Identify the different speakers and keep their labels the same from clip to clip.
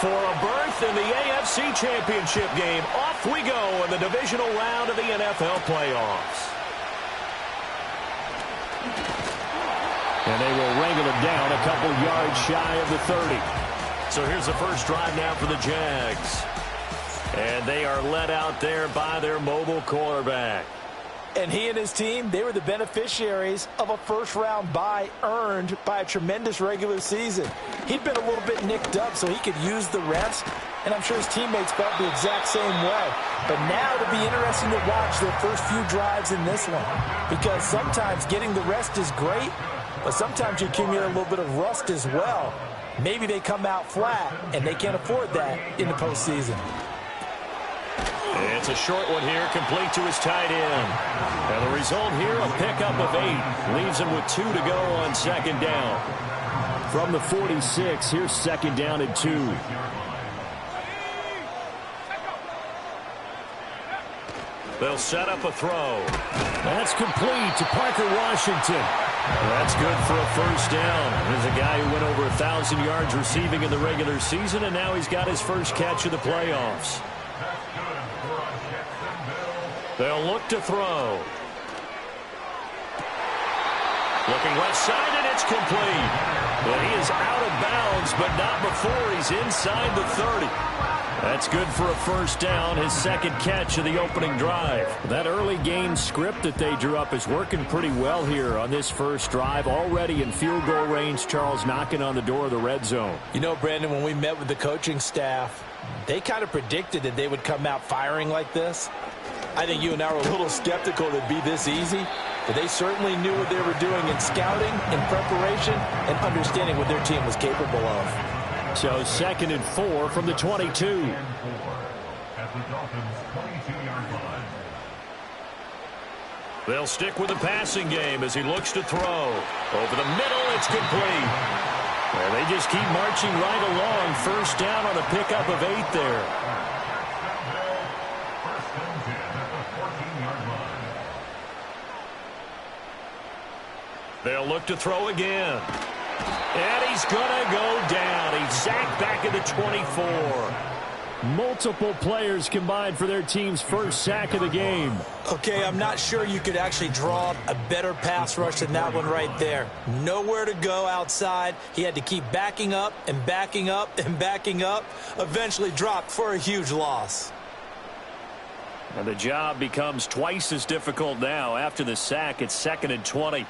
Speaker 1: for a berth in the AFC Championship game. Off we go in the divisional round of the NFL playoffs. And they will wrangle it down a couple yards shy of the 30. So here's the first drive now for the Jags. And they are led out there by their mobile quarterback.
Speaker 2: And he and his team, they were the beneficiaries of a first-round bye earned by a tremendous regular season. He'd been a little bit nicked up, so he could use the rest, and I'm sure his teammates felt the exact same way. But now it'll be interesting to watch their first few drives in this one, because sometimes getting the rest is great, but sometimes you accumulate a little bit of rust as well. Maybe they come out flat, and they can't afford that in the postseason.
Speaker 1: It's a short one here, complete to his tight end. And the result here, a pickup of 8. Leaves him with 2 to go on second down. From the 46, here's second down and 2. They'll set up a throw. That's complete to Parker Washington. That's good for a first down. There's a guy who went over 1,000 yards receiving in the regular season, and now he's got his first catch of the playoffs. They'll look to throw. Looking left side, and it's complete. But he is out of bounds, but not before he's inside the 30. That's good for a first down, his second catch of the opening drive. That early game script that they drew up is working pretty well here on this first drive. Already in field goal range, Charles, knocking on the door of the red zone.
Speaker 2: You know, Brandon, when we met with the coaching staff, they kind of predicted that they would come out firing like this. I think you and I were a little skeptical that it'd be this easy, but they certainly knew what they were doing in scouting, in preparation, and understanding what their team was capable of.
Speaker 1: So second and 4 from the 22. They'll stick with the passing game as he looks to throw. Over the middle, it's complete. Well, they just keep marching right along. First down on a pickup of 8 there. They'll look to throw again. And he's going to go down. He's sacked back at the 24. Multiple players combined for their team's first sack of the game.
Speaker 2: Okay, I'm not sure you could actually draw up a better pass rush than that one right there. Nowhere to go outside. He had to keep backing up and backing up and backing up. Eventually dropped for a huge loss.
Speaker 1: And the job becomes twice as difficult now. After the sack, it's second and 20.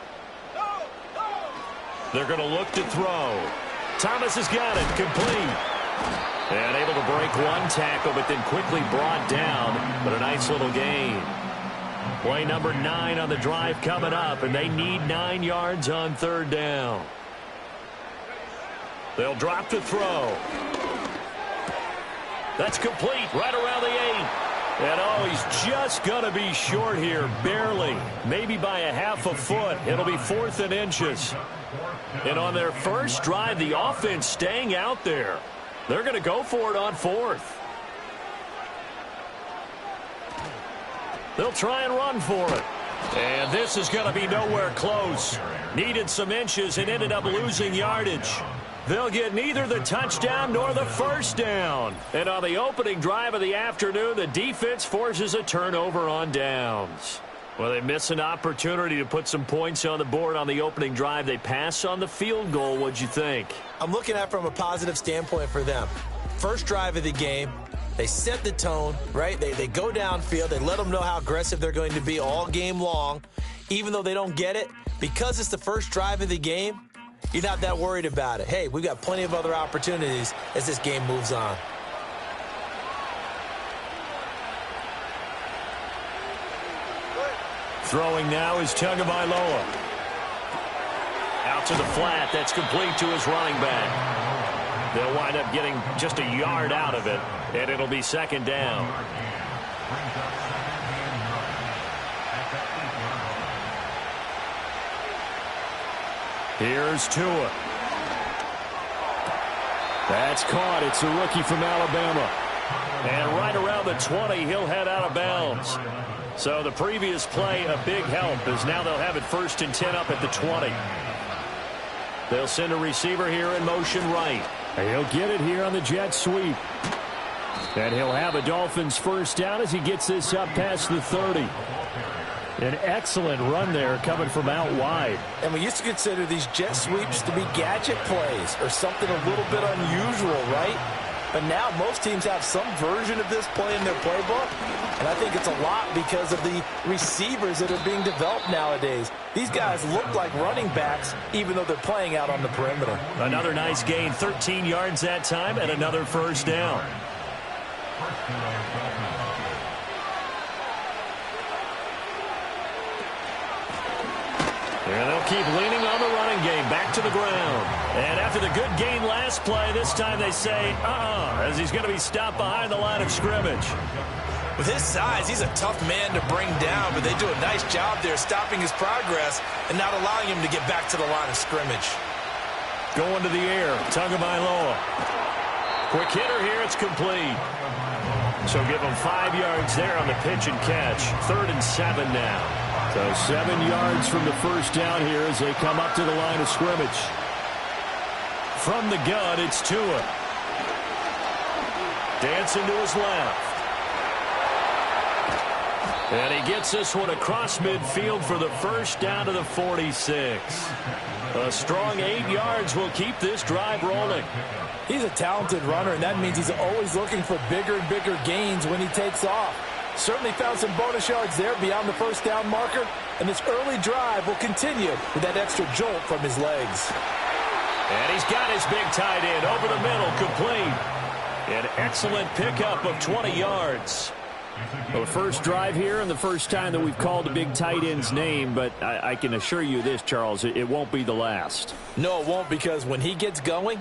Speaker 1: They're going to look to throw. Thomas has got it. Complete. And able to break one tackle, but then quickly brought down. But a nice little gain. Play number 9 on the drive coming up, and they need 9 yards on third down. They'll drop to throw. That's complete right around the 8. And oh, he's just going to be short here, barely. Maybe by a half a foot. It'll be 4th and inches. And on their first drive, the offense staying out there. They're going to go for it on 4th. They'll try and run for it. And this is going to be nowhere close. Needed some inches and ended up losing yardage. They'll get neither the touchdown nor the first down. And on the opening drive of the afternoon, the defense forces a turnover on downs. Well, they miss an opportunity to put some points on the board on the opening drive. They pass on the field goal. What'd you think?
Speaker 2: I'm looking at it from a positive standpoint for them. First drive of the game, they set the tone, right? They go downfield. They let them know how aggressive they're going to be all game long. Even though they don't get it, because it's the first drive of the game, you're not that worried about it. Hey, we've got plenty of other opportunities as this game moves on.
Speaker 1: Throwing now is Tagovailoa. Out to the flat. That's complete to his running back. They'll wind up getting just a yard out of it, and it'll be second down. Here's Tua. That's caught. It's a rookie from Alabama. And right around the 20, he'll head out of bounds. So the previous play, a big help, as now they'll have it 1st and 10 up at the 20. They'll send a receiver here in motion right. He'll get it here on the jet sweep. And he'll have a Dolphins first down as he gets this up past the 30. An excellent run there coming from out wide.
Speaker 2: And we used to consider these jet sweeps to be gadget plays or something a little bit unusual, right? But now most teams have some version of this play in their playbook. And I think it's a lot because of the receivers that are being developed nowadays. These guys look like running backs even though they're playing out on the perimeter.
Speaker 1: Another nice gain, 13 yards that time, and another first down. And they'll keep leaning on the running game. Back to the ground. And after the good gain last play, this time they say, as he's going to be stopped behind the line of scrimmage.
Speaker 2: With his size, he's a tough man to bring down, but they do a nice job there stopping his progress and not allowing him to get back to the line of scrimmage.
Speaker 1: Going to the air, Tagovailoa. Quick hitter here, it's complete. So give him 5 yards there on the pitch and catch. 3rd and 7 now. So 7 yards from the first down here as they come up to the line of scrimmage. From the gun, it's Tua. Dancing to his left. And he gets this one across midfield for the first down to the 46. A strong 8 yards will keep this drive rolling.
Speaker 2: He's a talented runner, and that means he's always looking for bigger and bigger gains when he takes off. Certainly found some bonus yards there beyond the first down marker, and this early drive will continue with that extra jolt from his legs.
Speaker 1: And he's got his big tight end over the middle, complete. An excellent pickup of 20 yards. Well, first drive here and the first time that we've called a big tight end's name, but I can assure you this, Charles, it won't be the last.
Speaker 2: No, it won't, because when he gets going,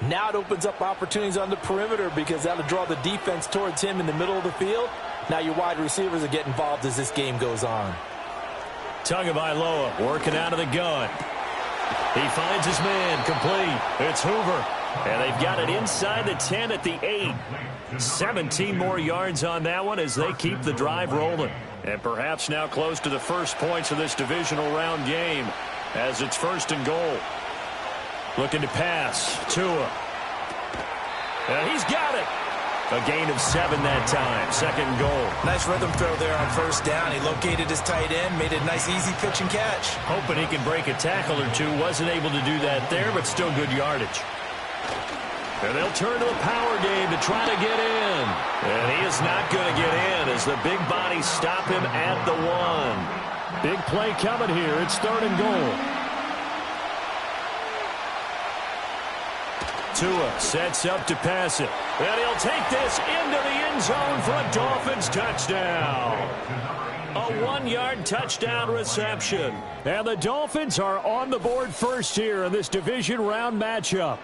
Speaker 2: now it opens up opportunities on the perimeter because that'll draw the defense towards him in the middle of the field. Now your wide receivers will get involved as this game goes on.
Speaker 1: Tagovailoa working out of the gun. He finds his man, complete. It's Hoover. And they've got it inside the 10 at the 8. 17 more yards on that one as they keep the drive rolling. And perhaps now close to the first points of this divisional round game as it's 1st and goal. Looking to pass. Tua. And he's got it. A gain of 7 that time. 2nd and goal.
Speaker 2: Nice rhythm throw there on first down. He located his tight end, made it a nice easy pitch and catch.
Speaker 1: Hoping he can break a tackle or two. Wasn't able to do that there, but still good yardage. And they'll turn to the power game to try to get in. And he is not going to get in as the big bodies stop him at the 1. Big play coming here. It's 3rd and goal. Tua sets up to pass it. And he'll take this into the end zone for a Dolphins touchdown. A 1-yard touchdown reception. And the Dolphins are on the board first here in this division round matchup.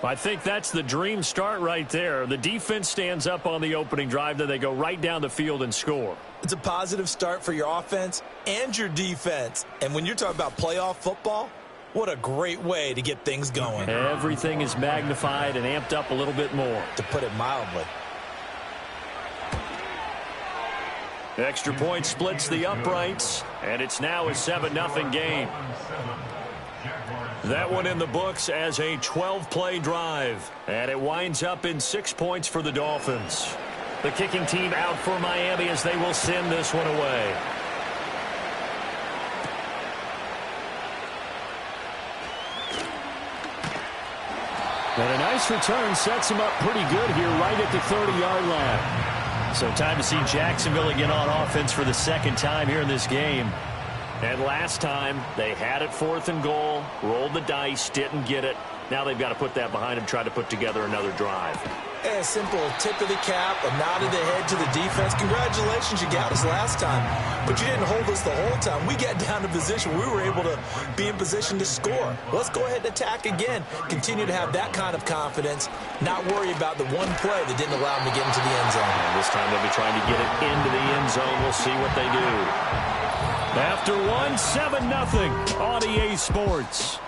Speaker 1: I think that's the dream start right there. The defense stands up on the opening drive, then they go right down the field and score.
Speaker 2: It's a positive start for your offense and your defense. And when you're talking about playoff football, what a great way to get things going.
Speaker 1: Everything is magnified and amped up a little bit more.
Speaker 2: To put it mildly.
Speaker 1: Extra point splits the uprights, and it's now a 7-0 game. That one in the books as a 12-play drive, and it winds up in 6 points for the Dolphins. The kicking team out for Miami as they will send this one away. And a nice return sets him up pretty good here right at the 30-yard line. So time to see Jacksonville again on offense for the 2nd time here in this game. And last time, they had it 4th and goal, rolled the dice, didn't get it. Now they've got to put that behind them, try to put together another drive.
Speaker 2: A simple tip of the cap, a nod of the head to the defense. Congratulations, you got us last time, but you didn't hold us the whole time. We got down to position. We were able to be in position to score. Let's go ahead and attack again. Continue to have that kind of confidence, not worry about the one play that didn't allow them to get into the end zone.
Speaker 1: And this time they'll be trying to get it into the end zone. We'll see what they do. After 7-0 on EA Sports.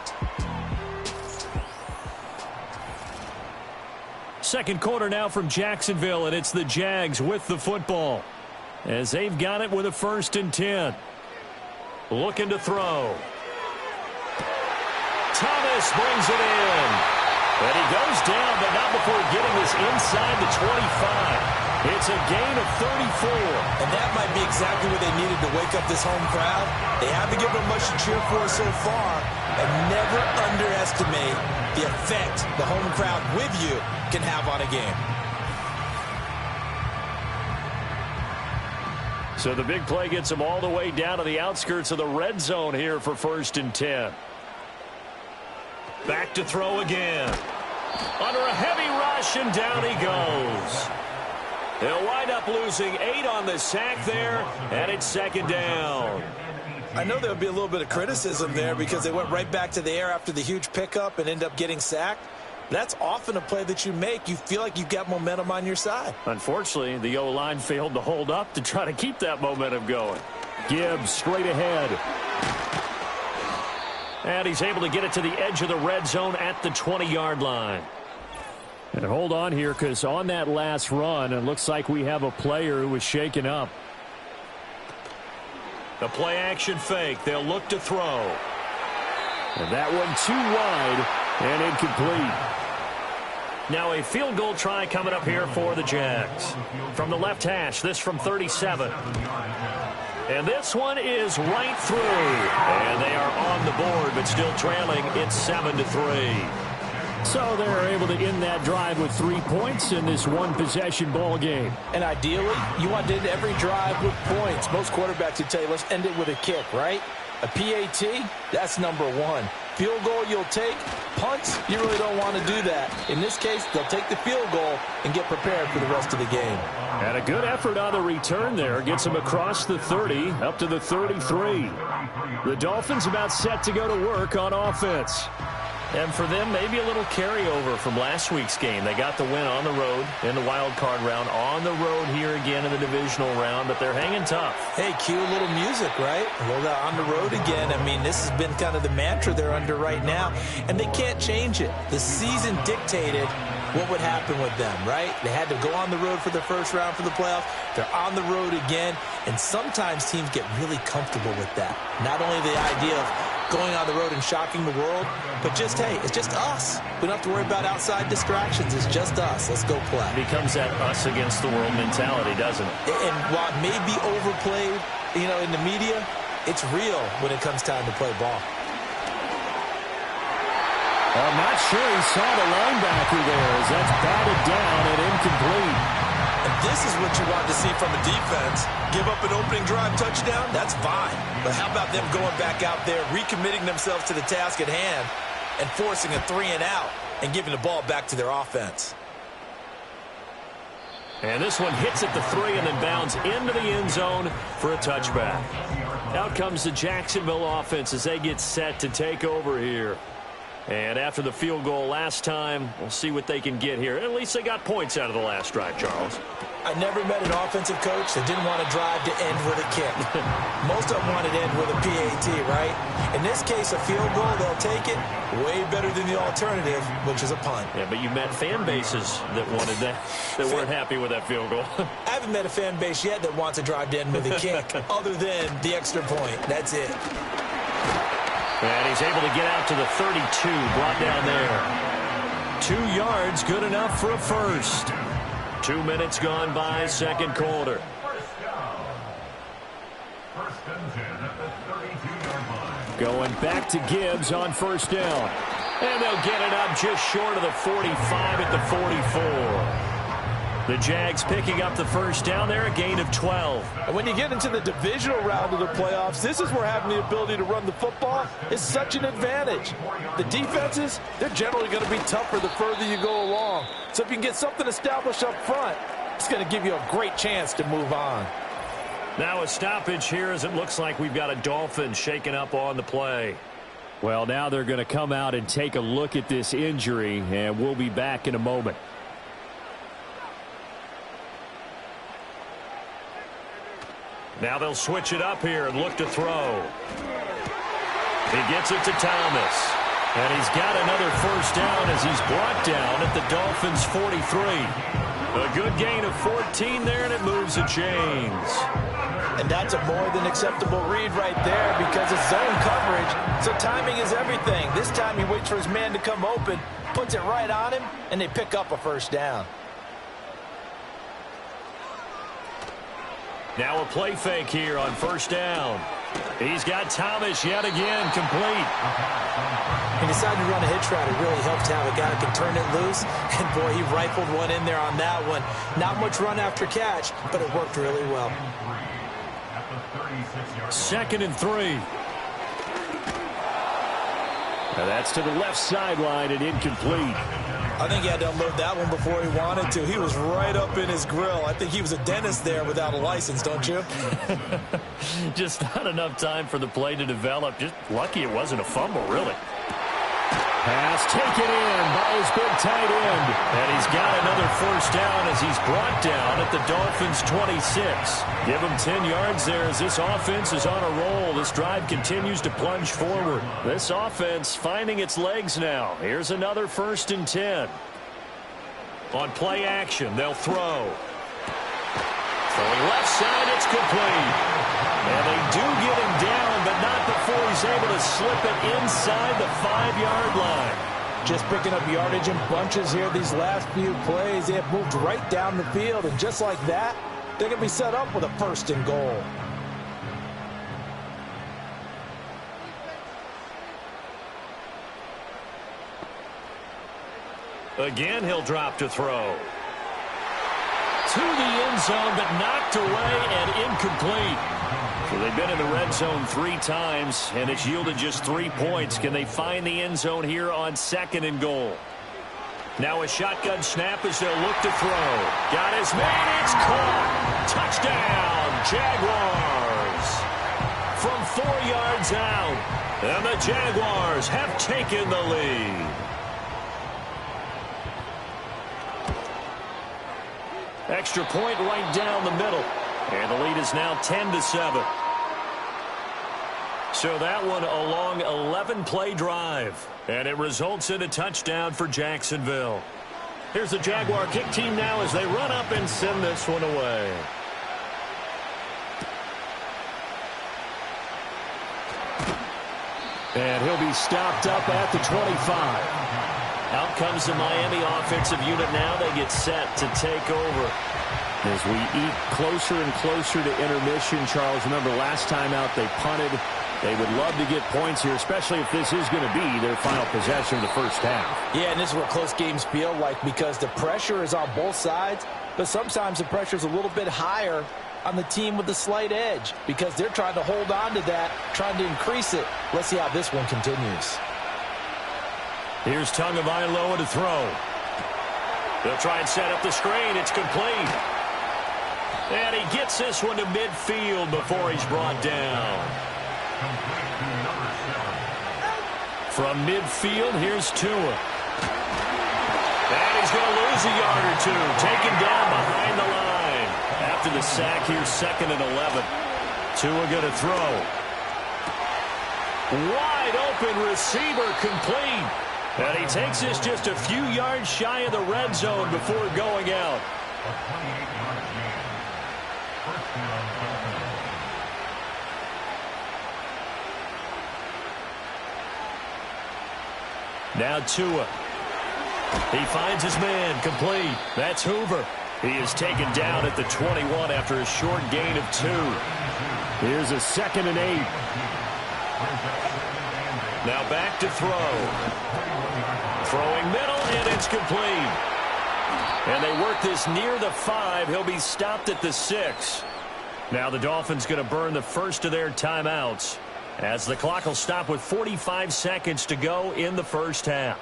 Speaker 1: Second quarter now from Jacksonville, and it's the Jags with the football as they've got it with a 1st and 10. Looking to throw. Thomas brings it in. And he goes down, but not before getting this inside the 25. It's a gain of 34.
Speaker 2: And that might be exactly what they needed to wake up this home crowd. They haven't given them much to cheer for so far. And never underestimate the effect the home crowd with you can have on a game.
Speaker 1: So the big play gets them all the way down to the outskirts of the red zone here for 1st and 10. Back to throw again. Under a heavy rush, and down he goes. They'll wind up losing 8 on the sack there, and it's 2nd down.
Speaker 2: I know there'll be a little bit of criticism there because they went right back to the air after the huge pickup and end up getting sacked. That's often a play that you make. You feel like you've got momentum on your side.
Speaker 1: Unfortunately, the O-line failed to hold up to try to keep that momentum going. Gibbs straight ahead. And he's able to get it to the edge of the red zone at the 20-yard line. And hold on here, because on that last run, it looks like we have a player who was shaken up. The play-action fake. They'll look to throw. And that one too wide and incomplete. Now a field goal try coming up here for the Jags. From the left hash, this from 37. And this one is right through. And they are on the board, but still trailing. It's 7-3. So they're able to end that drive with 3 points in this one-possession ball game.
Speaker 2: And ideally, you want to end every drive with points. Most quarterbacks would tell you, let's end it with a kick, right? A PAT, that's number 1. Field goal you'll take. Punts, you really don't want to do that. In this case, they'll take the field goal and get prepared for the rest of the game.
Speaker 1: And a good effort on the return there. Gets them across the 30, up to the 33. The Dolphins about set to go to work on offense. And for them, maybe a little carryover from last week's game. They got the win on the road in the wild card round, on the road here again in the divisional round, but they're hanging tough.
Speaker 2: Hey, cue a little music, right? Well, on the road again. I mean, this has been kind of the mantra they're under right now, and they can't change it. The season dictated what would happen with them, right? They had to go on the road for the first round for the playoffs. They're on the road again, and sometimes teams get really comfortable with that. Not only the idea of going on the road and shocking the world, but just, hey, it's just us. We don't have to worry about outside distractions. It's just us. Let's go play.
Speaker 1: It becomes that us against the world mentality, doesn't it?
Speaker 2: And while it may be overplayed, you know, in the media, it's real when it comes time to play ball.
Speaker 1: I'm not sure he saw the linebacker there as that's batted down and incomplete.
Speaker 2: And this is what you want to see from a defense. Give up an opening drive touchdown, that's fine. But how about them going back out there, recommitting themselves to the task at hand, and forcing a 3-and-out and giving the ball back to their offense.
Speaker 1: And this one hits at the 3 and then bounds into the end zone for a touchback. Out comes the Jacksonville offense as they get set to take over here. And after the field goal last time, we'll see what they can get here. At least they got points out of the last drive, Charles.
Speaker 2: I never met an offensive coach that didn't want to drive to end with a kick. Most of them wanted to end with a PAT, right? In this case, a field goal, they'll take it. Way better than the alternative, which is a punt.
Speaker 1: Yeah, but you met fan bases that wanted that, that weren't happy with that field goal.
Speaker 2: I haven't met a fan base yet that wants to drive to end with a kick, other than the extra point. That's it.
Speaker 1: And he's able to get out to the 32, brought down there. 2 yards, good enough for a first. 2 minutes gone by, second quarter. Going back to Gibbs on first down. And they'll get it up just short of the 45 at the 44. The Jags picking up the first down there, a gain of 12.
Speaker 2: And when you get into the divisional round of the playoffs, this is where having the ability to run the football is such an advantage. The defenses, they're generally going to be tougher the further you go along. So if you can get something established up front, it's going to give you a great chance to move on.
Speaker 1: Now a stoppage here as it looks like we've got a Dolphin shaking up on the play. Well, now they're going to come out and take a look at this injury, and we'll be back in a moment. Now they'll switch it up here and look to throw. He gets it to Thomas. And he's got another first down as he's brought down at the Dolphins' 43. A good gain of 14 there, and it moves the chains.
Speaker 2: And that's a more than acceptable read right there because it's zone coverage, so timing is everything. This time he waits for his man to come open, puts it right on him, and they pick up a first down.
Speaker 1: Now a play fake here on first down. He's got Thomas yet again complete.
Speaker 2: He decided to run a hitch route. It really helped to have a guy that can turn it loose. And, boy, he rifled one in there on that one. Not much run after catch, but it worked really well.
Speaker 1: 2nd and 3. Now that's to the left sideline and incomplete.
Speaker 2: I think he had to unload that one before he wanted to. He was right up in his grill. I think he was a dentist there without a license, don't you?
Speaker 1: Just not enough time for the play to develop. Just lucky it wasn't a fumble, really. Pass taken in by his big tight end. And he's got another first down as he's brought down at the Dolphins' 26. Give him 10 yards there as this offense is on a roll. This drive continues to plunge forward. This offense finding its legs now. Here's another 1st and 10. On play action, they'll throw. Throwing left side, it's complete. And they do get him down, but not before he's able to slip it inside the 5-yard line.
Speaker 2: Just picking up yardage in bunches here these last few plays. They have moved right down the field, and just like that, they're going to be set up with a 1st and goal.
Speaker 1: Again, he'll drop to throw. To the end zone, but knocked away and incomplete. So they've been in the red zone 3 times, and it's yielded just 3 points. Can they find the end zone here on 2nd and goal? Now a shotgun snap as they'll look to throw. Got his man, it's caught. Touchdown, Jaguars. From 4 yards out, and the Jaguars have taken the lead. Extra point right down the middle. And the lead is now 10-7. So that one a long 11-play drive. And it results in a touchdown for Jacksonville. Here's the Jaguar kick team now as they run up and send this one away. And he'll be stopped up at the 25. Out comes the Miami offensive unit now. They get set to take over. As we eat closer and closer to intermission, Charles, remember last time out they punted. They would love to get points here, especially if this is going to be their final possession of the first half.
Speaker 2: Yeah, and this is what close games feel like because the pressure is on both sides, but sometimes the pressure is a little bit higher on the team with the slight edge because they're trying to hold on to that, trying to increase it. Let's see how this one continues.
Speaker 1: Here's Tagovailoa to throw. They'll try and set up the screen. It's complete. And he gets this one to midfield before he's brought down. From midfield, here's Tua. And he's going to lose a yard or two. Taken down behind the line. After the sack, here's 2nd and 11. Tua going to throw. Wide open receiver complete. And he takes this just a few yards shy of the red zone before going out. Now Tua. He finds his man complete. That's Hoover. He is taken down at the 21 after a short gain of 2. Here's a 2nd and 8. Now back to throw. Throwing middle, and it's complete. And they work this near the 5. He'll be stopped at the 6. Now the Dolphins going to burn the first of their timeouts as the clock will stop with 45 seconds to go in the first half.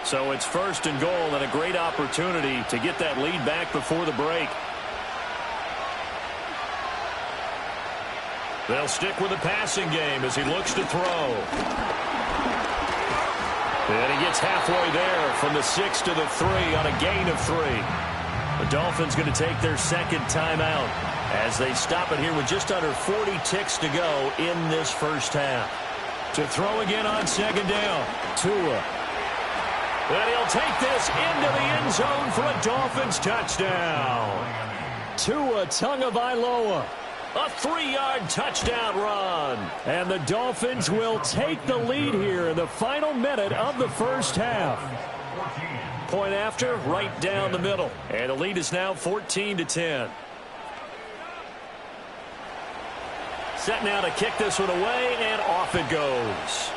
Speaker 1: So it's 1st and goal and a great opportunity to get that lead back before the break. They'll stick with the passing game as he looks to throw. And he gets halfway there from the 6 to the 3 on a gain of 3. The Dolphins going to take their 2nd timeout as they stop it here with just under 40 ticks to go in this first half. To throw again on 2nd down. Tua. And he'll take this into the end zone for a Dolphins touchdown. Tua Tagovailoa. A 3-yard touchdown run. And the Dolphins will take the lead here in the final minute of the first half. Point after, right down the middle. And the lead is now 14-10. Set now to kick this one away, and off it goes.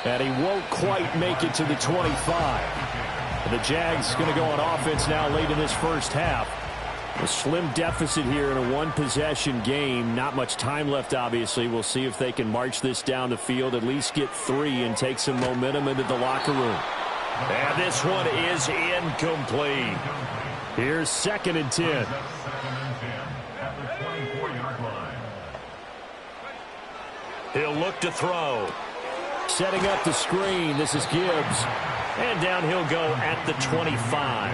Speaker 1: And he won't quite make it to the 25. The Jags going to go on offense now late in this first half. A slim deficit here in a one-possession game. Not much time left, obviously. We'll see if they can march this down the field, at least get 3 and take some momentum into the locker room. And this one is incomplete. Here's 2nd and 10. He'll look to throw. Setting up the screen. This is Gibbs. And down he'll go at the 25.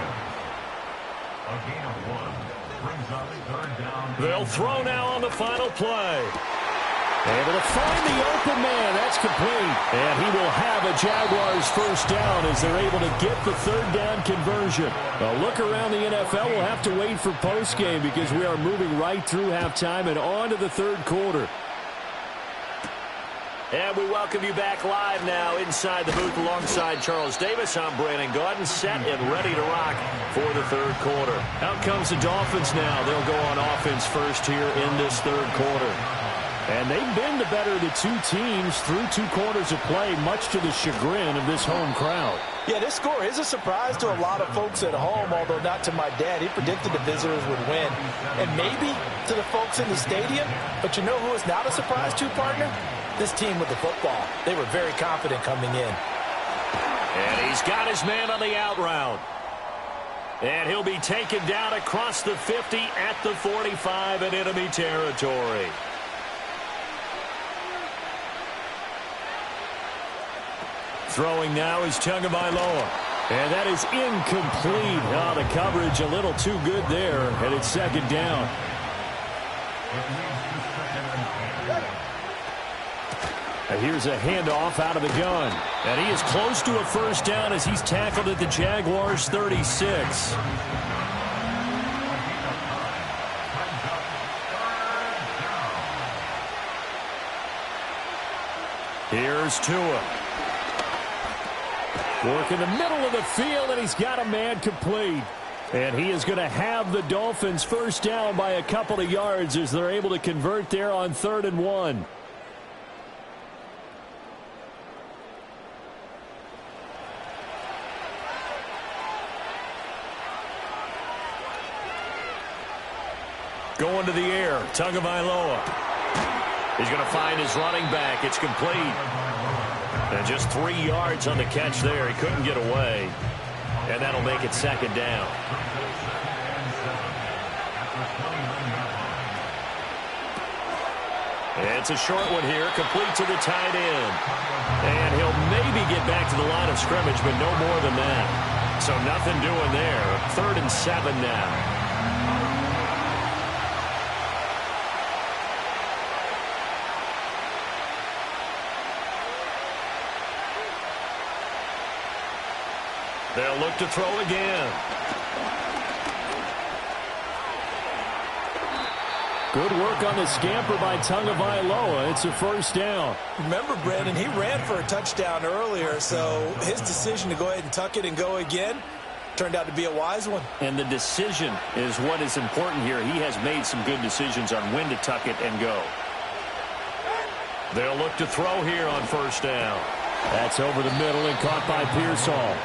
Speaker 1: They'll throw now on the final play. Able to find the open man. That's complete. And he will have a Jaguars first down as they're able to get the 3rd down conversion. A look around the NFL. We'll have to wait for postgame because we are moving right through halftime and on to the 3rd quarter. And we welcome you back live now inside the booth alongside Charles Davis. I'm Brandon Gaudin, set and ready to rock for the 3rd quarter. Out comes the Dolphins now. They'll go on offense first here in this 3rd quarter. And they've been the better of the 2 teams through 2 quarters of play, much to the chagrin of this home crowd.
Speaker 2: Yeah, this score is a surprise to a lot of folks at home, although not to my dad. He predicted the visitors would win. And maybe to the folks in the stadium. But you know who is not a surprise to, partner? This team with the football. They were very confident coming in.
Speaker 1: And he's got his man on the out route. And he'll be taken down across the 50 at the 45 in enemy territory. Throwing now is Tagovailoa. And that is incomplete. Oh, the coverage a little too good there. And it's 2nd down. And here's a handoff out of the gun. And he is close to a first down as he's tackled at the Jaguars 36. Here's Tua. Work in the middle of the field, and he's got a man complete. And he is going to have the Dolphins first down by a couple of yards as they're able to convert there on 3rd and 1. Going to the air, Tagovailoa. He's going to find his running back. It's complete. And just 3 yards on the catch there. He couldn't get away. And that'll make it 2nd down. It's a short one here, complete to the tight end. And he'll maybe get back to the line of scrimmage, but no more than that. So nothing doing there. 3rd and 7 now. They'll look to throw again. Good work on the scamper by Tagovailoa. It's a first down.
Speaker 2: Remember, Brandon, he ran for a touchdown earlier, so his decision to go ahead and tuck it and go again turned out to be a wise one.
Speaker 1: And the decision is what is important here. He has made some good decisions on when to tuck it and go. They'll look to throw here on first down. That's over the middle and caught by Pearsall.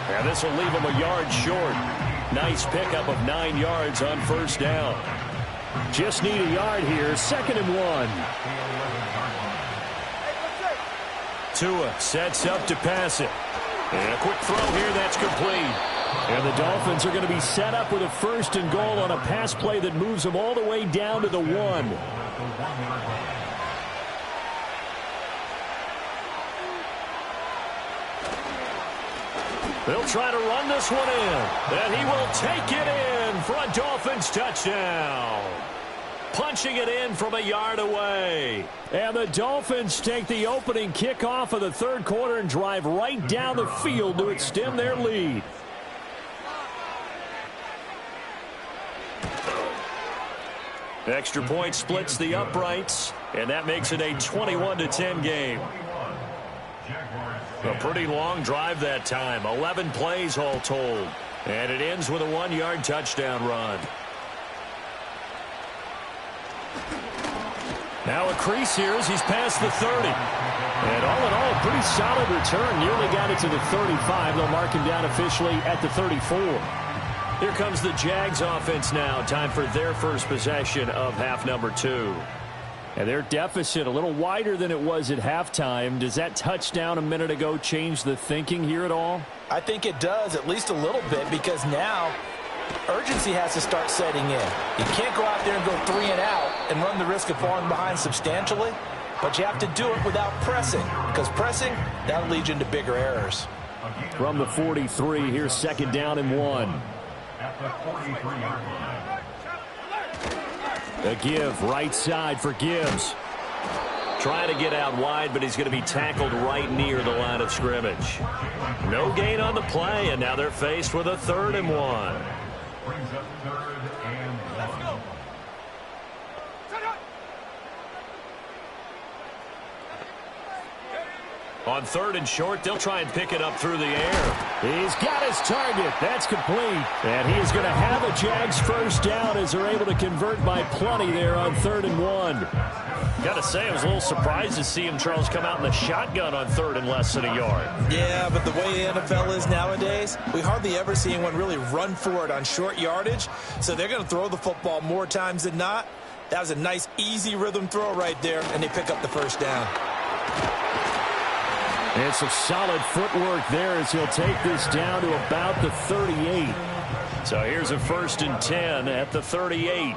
Speaker 1: And this will leave him a yard short. Nice pickup of 9 yards on first down. Just need a yard here. 2nd and 1. Tua sets up to pass it. And a quick throw here. That's complete. And the Dolphins are going to be set up with a 1st and goal on a pass play that moves them all the way down to the 1. They'll try to run this one in. And he will take it in for a Dolphins touchdown. Punching it in from a yard away. And the Dolphins take the opening kickoff of the 3rd quarter and drive right down the field to extend their lead. Extra point splits the uprights, and that makes it a 21-10 game. A pretty long drive that time. 11 plays all told. And it ends with a 1-yard touchdown run. Now a crease here as he's past the 30. And all in all, a pretty solid return. Nearly got it to the 35. They'll mark him down officially at the 34. Here comes the Jags offense now. Time for their first possession of half number 2. And their deficit a little wider than it was at halftime. Does that touchdown a minute ago change the thinking here at all?
Speaker 2: I think it does, at least a little bit, because now urgency has to start setting in. You can't go out there and go 3 and out and run the risk of falling behind substantially, but you have to do it without pressing, because pressing, that'll lead you into bigger errors.
Speaker 1: From the 43, here's 2nd down and 1.
Speaker 3: At the 43-yard line.
Speaker 1: A give right side for Gibbs. Trying to get out wide, but he's going to be tackled right near the line of scrimmage. No gain on the play, and now they're faced with a 3rd and 1.
Speaker 3: Brings up 3rd and 1.
Speaker 1: On 3rd and short, they'll try and pick it up through the air. He's got his target. That's complete. And he is going to have a Jags first down as they're able to convert by plenty there on 3rd and 1. Got to say, I was a little surprised to see him, Charles, come out in the shotgun on 3rd and less than a yard.
Speaker 2: Yeah, but the way the NFL is nowadays, we hardly ever see anyone really run for it on short yardage. So they're going to throw the football more times than not. That was a nice, easy rhythm throw right there, and they pick up the first down.
Speaker 1: And some solid footwork there as he'll take this down to about the 38. So here's a 1st and 10 at the 38.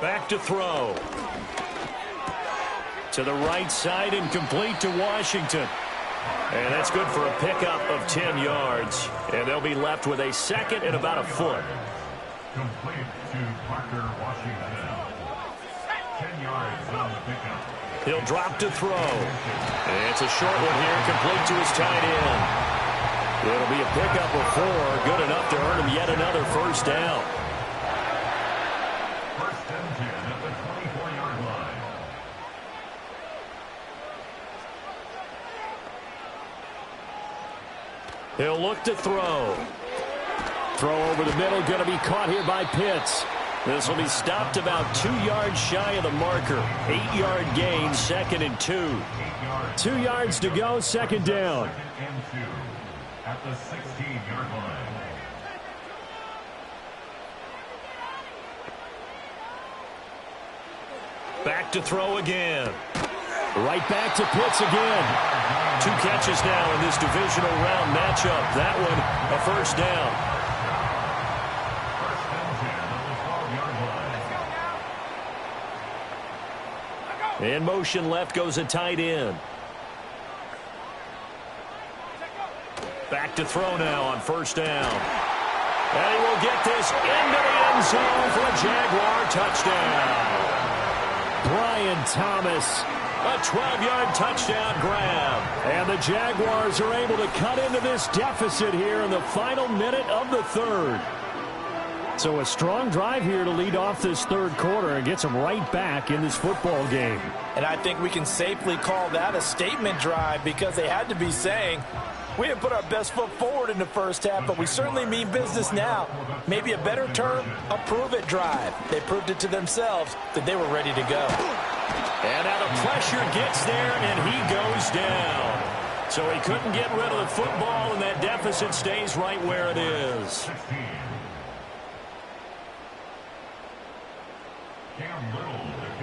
Speaker 1: Back to throw. To the right side and complete to Washington. And that's good for a pickup of 10 yards. And they'll be left with a 2nd and about a foot.
Speaker 3: Complete to Parker, Washington. 10 yards on the pickup.
Speaker 1: He'll drop to throw. And it's a short one here, complete to his tight end. It'll be a pickup of 4, good enough to earn him yet another first down.
Speaker 3: 1st and 10 at the 24-yard line.
Speaker 1: He'll look to throw. Throw over the middle, going to be caught here by Pitts. This will be stopped about 2 yards shy of the marker. 8-yard gain, 2nd and 2. 2 yards to go, 2nd down.
Speaker 3: 2nd and 2 at the 16-yard line.
Speaker 1: Back to throw again. Right back to Pitts again. 2 catches now in this divisional round matchup. That one, a first down. In motion left goes a tight end. Back to throw now on first down. And he will get this into the end zone for a Jaguar touchdown. Brian Thomas, a 12-yard touchdown grab. And the Jaguars are able to cut into this deficit here in the final minute of the 3rd. So a strong drive here to lead off this 3rd quarter and gets them right back in this football game.
Speaker 2: And I think we can safely call that a statement drive, because they had to be saying, we didn't put our best foot forward in the first half, but we certainly mean business now. Maybe a better term, a prove-it drive. They proved it to themselves that they were ready to go.
Speaker 1: And now the pressure gets there, and he goes down. So he couldn't get rid of the football, and that deficit stays right where it is.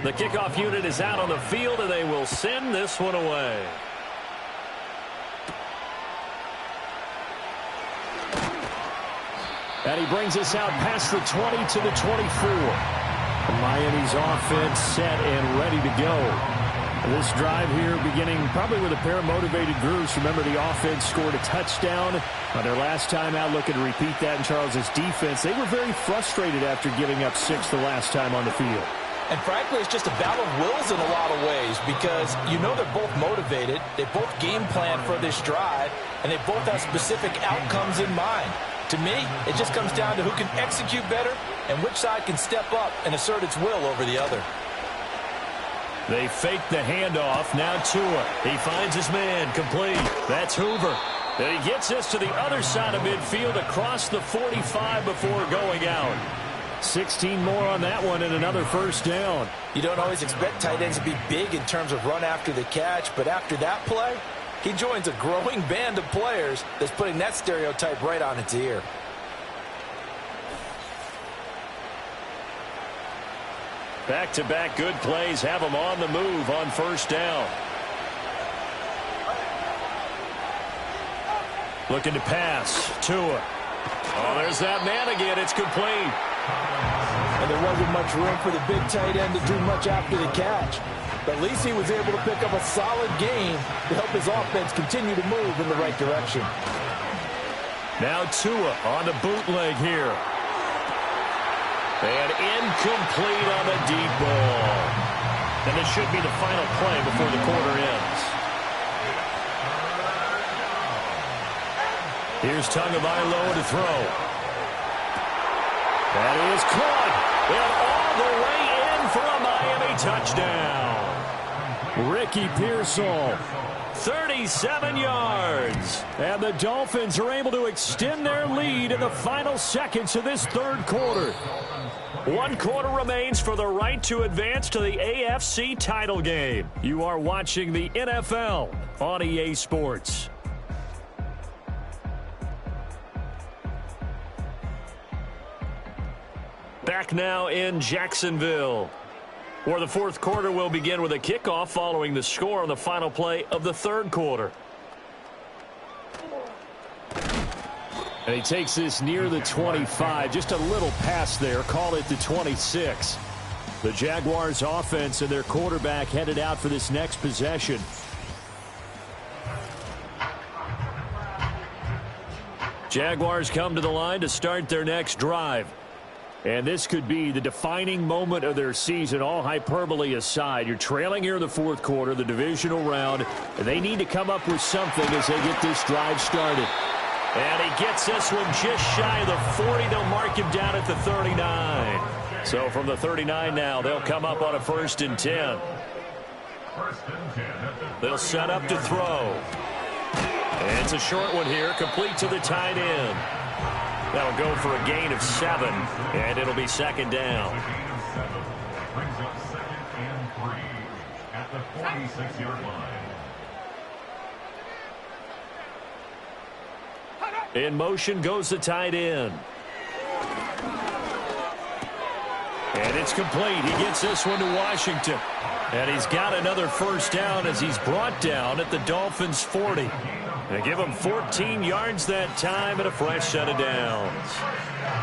Speaker 1: The kickoff unit is out on the field, and they will send this one away. And he brings us out past the 20 to the 24. Miami's offense set and ready to go. This drive here beginning probably with a pair of motivated groups. Remember, the offense scored a touchdown on their last time out. Looking to repeat that in Charles's defense. They were very frustrated after giving up 6 the last time on the field.
Speaker 2: And frankly, it's just a battle of wills in a lot of ways, because you know they're both motivated. They both game plan for this drive, and they both have specific outcomes in mind. To me, it just comes down to who can execute better and which side can step up and assert its will over the other.
Speaker 1: They fake the handoff. Now Tua. He finds his man. Complete. That's Hoover. And he gets this to the other side of midfield across the 45 before going out. 16 more on that one and another first down.
Speaker 2: You don't always expect tight ends to be big in terms of run after the catch, but after that play, he joins a growing band of players that's putting that stereotype right on its ear.
Speaker 1: Back-to-back good plays have them on the move on first down. Looking to pass. Tua. Oh, there's that man again. It's complete.
Speaker 2: And there wasn't much room for the big tight end to do much after the catch. But at least he was able to pick up a solid gain to help his offense continue to move in the right direction.
Speaker 1: Now Tua on the bootleg here. And incomplete on the deep ball. And this should be the final play before the quarter ends. Here's Tagovailoa to throw. That is caught. And all the way in for a Miami touchdown. Ricky Pearsall. 37 yards. And the Dolphins are able to extend their lead in the final seconds of this third quarter. 1 quarter remains for the right to advance to the AFC title game. You are watching the NFL on EA Sports. Back now in Jacksonville, where the fourth quarter will begin with a kickoff following the score on the final play of the third quarter. And he takes this near the 25, just a little pass there, call it the 26. The Jaguars offense and their quarterback headed out for this next possession. Jaguars come to the line to start their next drive. And this could be the defining moment of their season, all hyperbole aside. You're trailing here in the fourth quarter, the divisional round, and they need to come up with something as they get this drive started. And he gets this one just shy of the 40. They'll mark him down at the 39. So from the 39 now, they'll come up on a 1st and 10. They'll set up to throw. And it's a short one here, complete to the tight end. That'll go for a gain of 7, and it'll be second down.
Speaker 3: Brings up 2nd and 3 at the 46-yard line.
Speaker 1: In motion goes the tight end. And it's complete. He gets this one to Washington. And he's got another first down as he's brought down at the Dolphins' 40. They give him 14 yards that time and a fresh set of downs.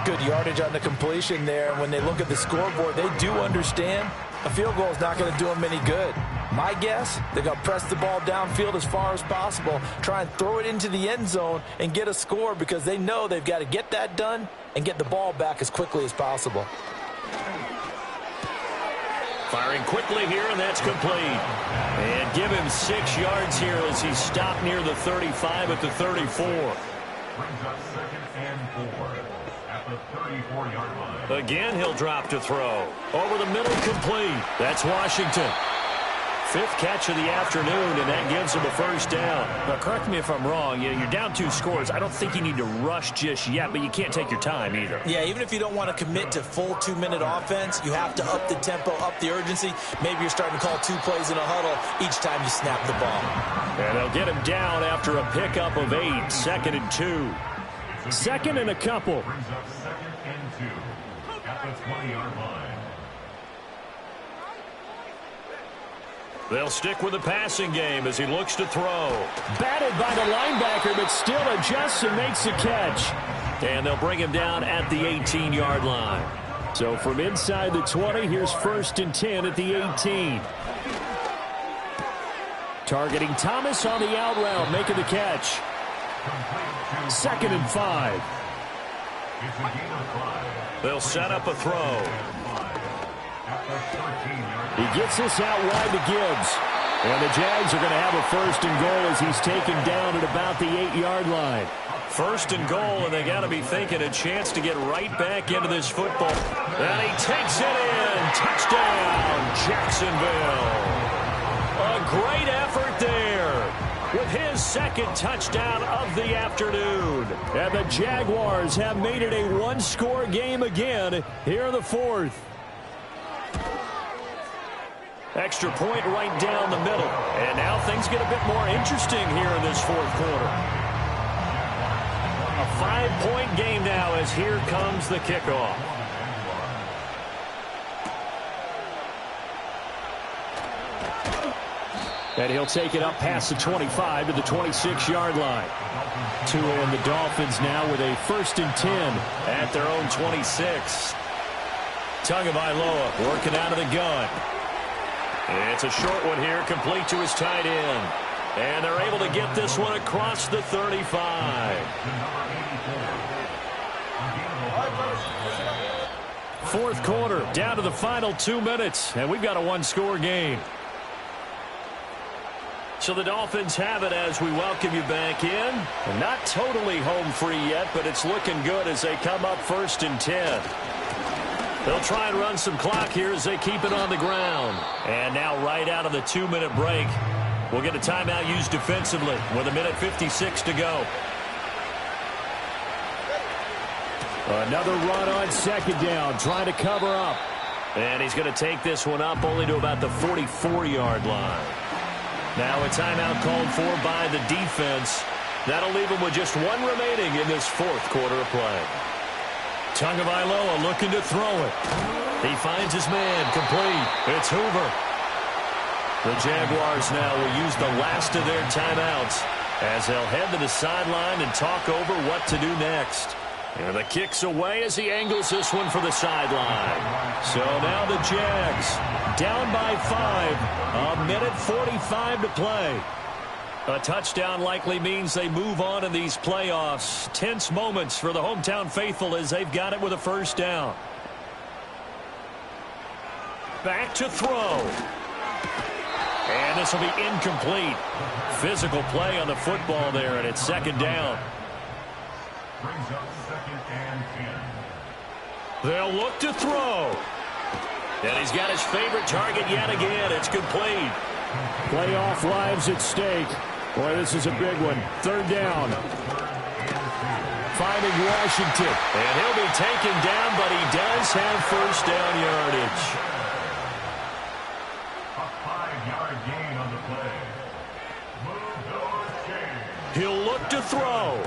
Speaker 2: Good yardage on the completion there. When they look at the scoreboard, they do understand a field goal is not going to do them any good. My guess, they're going to press the ball downfield as far as possible, try and throw it into the end zone and get a score because they know they've got to get that done and get the ball back as quickly as possible.
Speaker 1: Firing quickly here, and that's complete. And give him 6 yards here as he's stopped near the 35 at the 34.
Speaker 3: Brings up 2nd and 4 at the 34-yard line.
Speaker 1: Again, he'll drop to throw. Over the middle, complete. That's Washington. 5th catch of the afternoon, and that gives him a first down. Now, correct me if I'm wrong. You're down 2 scores. I don't think you need to rush just yet, but you can't take your time either.
Speaker 2: Yeah, even if you don't want to commit to full 2-minute offense, you have to up the tempo, up the urgency. Maybe you're starting to call 2 plays in a huddle each time you snap the ball.
Speaker 1: And they'll get him down after a pickup of 8. 2nd and 2. 2nd and a couple.
Speaker 3: Brings up 2nd and 2 at the 20-yard line.
Speaker 1: They'll stick with the passing game as he looks to throw. Batted by the linebacker, but still adjusts and makes the catch. And they'll bring him down at the 18-yard line. So from inside the 20, here's 1st and 10 at the 18. Targeting Thomas on the out route, making the catch. 2nd and 5. They'll set up a throw. He gets this out wide to Gibbs. And the Jags are going to have a 1st and goal as he's taken down at about the 8-yard line. 1st and goal, and they got to be thinking a chance to get right back into this football. And he takes it in. Touchdown, Jacksonville. A great effort there with his 2nd touchdown of the afternoon. And the Jaguars have made it a 1-score game again here in the 4th. Extra point right down the middle. And now things get a bit more interesting here in this 4th quarter. A 5-point game now as here comes the kickoff. And he'll take it up past the 25 to the 26-yard line. Tua and the Dolphins now with a 1st and 10 at their own 26. Tagovailoa working out of the gun. It's a short one here, complete to his tight end. And they're able to get this one across the 35. 4th quarter, down to the final 2 minutes, and we've got a 1-score game. So the Dolphins have it as we welcome you back in. And not totally home free yet, but it's looking good as they come up 1st and 10. They'll try and run some clock here as they keep it on the ground. And now right out of the 2-minute break, we'll get a timeout used defensively with 1:56 to go. Another run on 2nd down, trying to cover up. And he's going to take this one up only to about the 44-yard line. Now a timeout called for by the defense. That'll leave him with just 1 remaining in this 4th quarter of play. Tagovailoa looking to throw it. He finds his man, complete. It's Hoover. The Jaguars now will use the last of their timeouts as they'll head to the sideline and talk over what to do next. And the kick's away as he angles this one for the sideline. So now the Jags down by 5. 1:45 to play. A touchdown likely means they move on in these playoffs. Tense moments for the hometown faithful as they've got it with a 1st down. Back to throw. And this will be incomplete. Physical play on the football there, and it's 2nd down.
Speaker 3: Brings up 2nd and 10.
Speaker 1: They'll look to throw. And he's got his favorite target yet again. It's complete. Playoff lives at stake. Boy, this is a big one. 3rd down. Finding Washington. And he'll be taken down, but he does have 1st down yardage.
Speaker 3: A 5-yard gain on the play. Move those chains.
Speaker 1: He'll look to throw.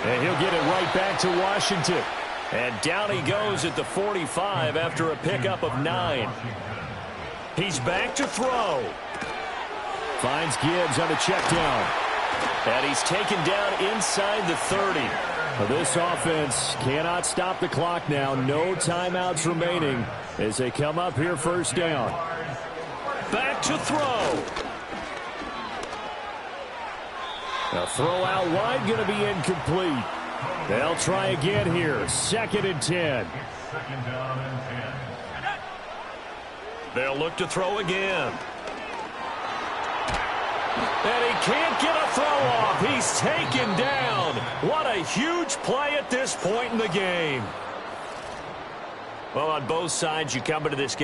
Speaker 1: And he'll get it right back to Washington. And down he goes at the 45 after a pickup of 9. He's back to throw. Finds Gibbs on a check down. And he's taken down inside the 30. This offense cannot stop the clock now. No timeouts remaining as they come up here 1st down. Back to throw. A throw out wide going to be incomplete. They'll try again here. 2nd and 10.
Speaker 3: 2nd down and 10.
Speaker 1: They'll look to throw again. And he can't get a throw off. He's taken down. What a huge play at this point in the game. Well, on both sides, you come into this game.